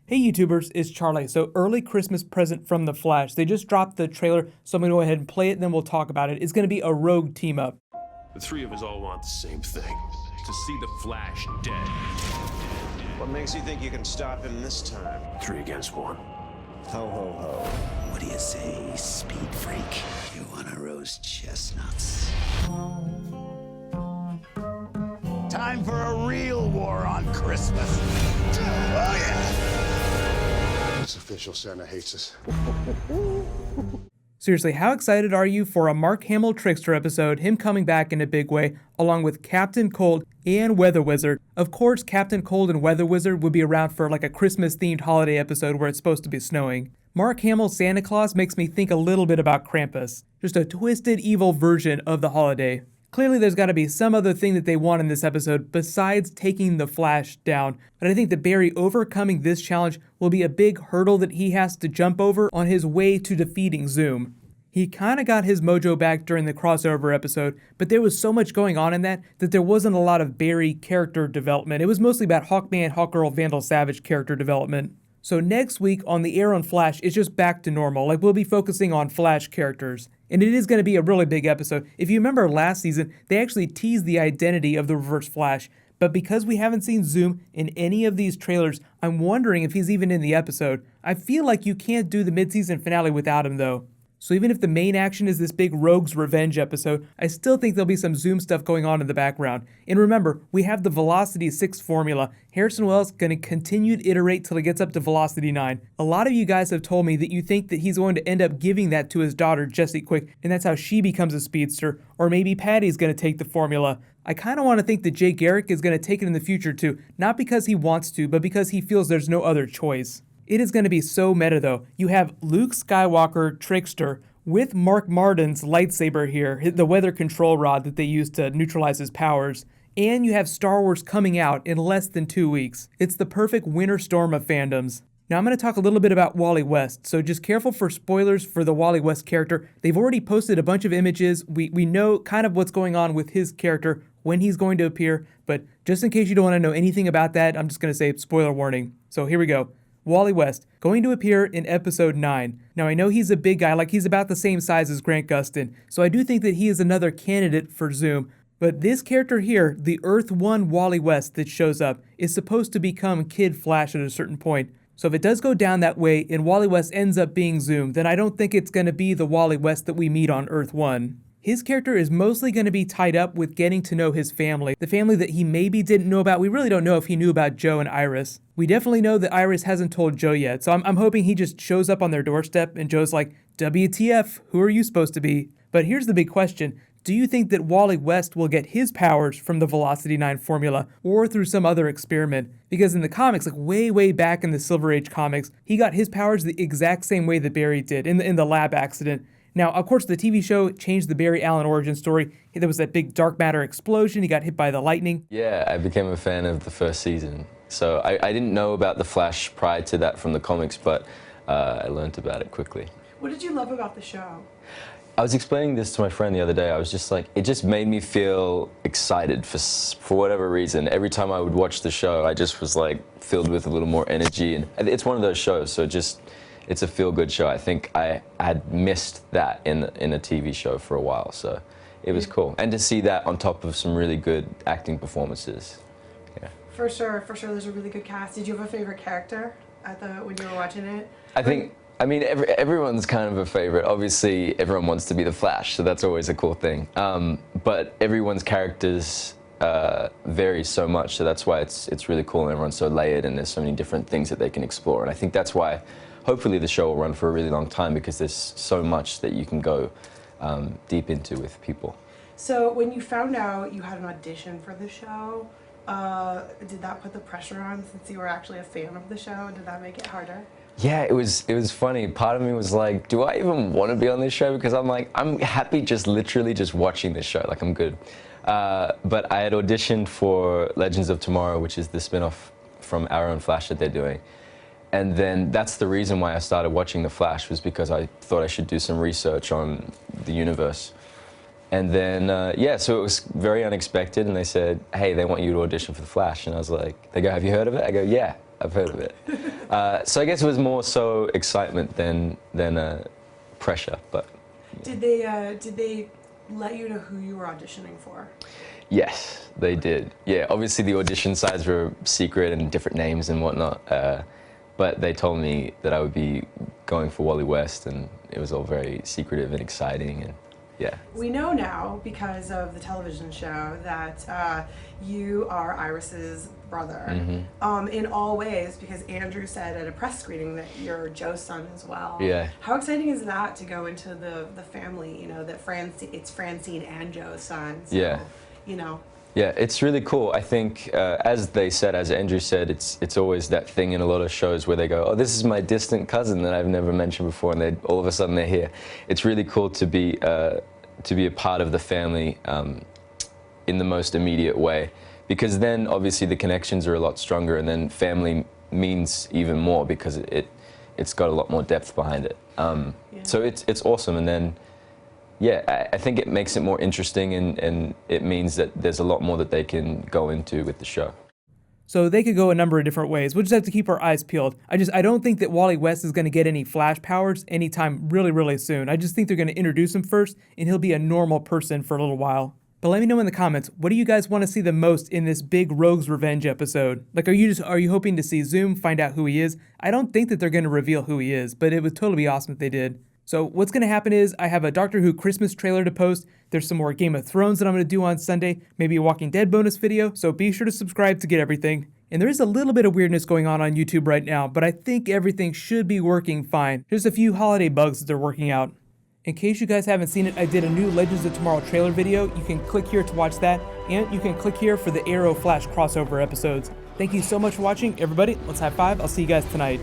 Hey YouTubers, it's Charlie. So early Christmas present from The Flash. They just dropped the trailer, so I'm gonna go ahead and play it, and then we'll talk about it. It's gonna be a rogue team up. The three of us all want the same thing, to see the Flash dead. What makes you think you can stop him this time? 3 against 1. Ho, ho, ho. What do you say, speed freak? You wanna roast chestnuts? Time for a real war on Christmas. Oh, yeah! It's official, Santa hates us. Seriously, how excited are you for a Mark Hamill Trickster episode, him coming back in a big way, along with Captain Cold and Weather Wizard? Of course, Captain Cold and Weather Wizard would be around for like a Christmas-themed holiday episode where it's supposed to be snowing. Mark Hamill's Santa Claus makes me think a little bit about Krampus, just a twisted evil version of the holiday. Clearly there's got to be some other thing that they want in this episode besides taking the Flash down, but I think that Barry overcoming this challenge will be a big hurdle that he has to jump over on his way to defeating Zoom. He kinda got his mojo back during the crossover episode, but there was so much going on in that there wasn't a lot of Barry character development. It was mostly about Hawkman, Hawkgirl, Vandal Savage character development. So next week on the air on Flash, it's just back to normal. Like, we'll be focusing on Flash characters. And it is going to be a really big episode. If you remember last season, they actually teased the identity of the Reverse Flash. But because we haven't seen Zoom in any of these trailers, I'm wondering if he's even in the episode. I feel like you can't do the mid-season finale without him though. So even if the main action is this big Rogue's Revenge episode, I still think there'll be some Zoom stuff going on in the background. And remember, we have the Velocity 6 formula. Harrison Wells gonna continue to iterate till he gets up to Velocity 9. A lot of you guys have told me that you think that he's going to end up giving that to his daughter, Jessie Quick, and that's how she becomes a speedster, or maybe Patty's gonna take the formula. I kinda wanna think that Jay Garrick is gonna take it in the future too, not because he wants to, but because he feels there's no other choice. It is going to be so meta though. You have Luke Skywalker, Trickster, with Mark Martin's lightsaber here, the weather control rod that they use to neutralize his powers, and you have Star Wars coming out in less than 2 weeks. It's the perfect winter storm of fandoms. Now I'm going to talk a little bit about Wally West, so just careful for spoilers for the Wally West character. They've already posted a bunch of images. We know kind of what's going on with his character, when he's going to appear, but just in case you don't want to know anything about that, I'm just going to say spoiler warning. So here we go. Wally West, going to appear in episode 9. Now I know he's a big guy, like he's about the same size as Grant Gustin, so I do think that he is another candidate for Zoom. But this character here, the Earth 1 Wally West that shows up, is supposed to become Kid Flash at a certain point. So if it does go down that way and Wally West ends up being Zoom, then I don't think it's going to be the Wally West that we meet on Earth 1. His character is mostly going to be tied up with getting to know his family, the family that he maybe didn't know about. We really don't know if he knew about Joe and Iris. We definitely know that Iris hasn't told Joe yet, so I'm hoping he just shows up on their doorstep and Joe's like, WTF, who are you supposed to be? But here's the big question. Do you think that Wally West will get his powers from the Velocity 9 formula or through some other experiment? Because in the comics, like way back in the Silver Age comics, he got his powers the exact same way that Barry did in the lab accident. Now, of course, the TV show changed the Barry Allen origin story. There was that big dark matter explosion. He got hit by the lightning. Yeah, I became a fan of the first season. So I didn't know about the Flash prior to that from the comics, but I learned about it quickly. What did you love about the show? I was explaining this to my friend the other day. I was just like, it just made me feel excited for whatever reason. Every time I would watch the show, I just was like filled with a little more energy. And it's one of those shows, so it's a feel-good show. I think I had missed that in a TV show for a while, so it was cool. And to see that on top of some really good acting performances. Yeah. For sure, there's a really good cast. Did you have a favorite character when you were watching it? I mean, everyone's kind of a favorite. Obviously, everyone wants to be the Flash, so that's always a cool thing. But everyone's characters vary so much, so that's why it's really cool and everyone's so layered and there's so many different things that they can explore. And I think that's why hopefully the show will run for a really long time, because there's so much that you can go deep into with people. So when you found out you had an audition for the show, did that put the pressure on since you were actually a fan of the show? Did that make it harder? Yeah, it was funny. Part of me was like, do I even want to be on this show? Because I'm like, I'm happy just literally just watching this show, like I'm good. But I had auditioned for Legends of Tomorrow, which is the spin-off from Arrow and Flash that they're doing. And then that's the reason why I started watching The Flash, was because I thought I should do some research on the universe. And then, yeah, so it was very unexpected, and they said, hey, they want you to audition for The Flash. And I was like, they go, have you heard of it? I go, yeah, I've heard of it. So I guess it was more so excitement than pressure, but Did they let you know who you were auditioning for? yes, they did. Yeah, obviously the audition sides were secret and different names and whatnot, but they told me that I would be going for Wally West, and it was all very secretive and exciting, and yeah. We know now, because of the television show, that you are Iris's brother in all ways, because Andrew said at a press screening that you're Joe's son as well. Yeah. How exciting is that to go into the family, you know, that it's Francine and Joe's son? So, Yeah. You know. Yeah, it's really cool. I think, as they said, as Andrew said, it's always that thing in a lot of shows where they go, oh, this is my distant cousin that I've never mentioned before, and they all of a sudden they're here. It's really cool to be a part of the family in the most immediate way, because then obviously the connections are a lot stronger, and then family means even more because it's got a lot more depth behind it. So it's awesome, and then. Yeah, I think it makes it more interesting, and it means that there's a lot more that they can go into with the show. So they could go a number of different ways. We'll just have to keep our eyes peeled. I don't think that Wally West is going to get any flash powers anytime really soon. I just think they're going to introduce him first, and he'll be a normal person for a little while. But let me know in the comments, what do you guys want to see the most in this big Rogue's Revenge episode? Like, are you hoping to see Zoom, find out who he is? I don't think that they're going to reveal who he is, but it would totally be awesome if they did. So what's going to happen is I have a Doctor Who Christmas trailer to post. There's some more Game of Thrones that I'm going to do on Sunday, maybe a Walking Dead bonus video, so be sure to subscribe to get everything. And there is a little bit of weirdness going on YouTube right now, but I think everything should be working fine. Just a few holiday bugs that they're working out. In case you guys haven't seen it, I did a new Legends of Tomorrow trailer video. You can click here to watch that, and you can click here for the Arrow Flash crossover episodes. Thank you so much for watching, everybody. Let's high five. I'll see you guys tonight.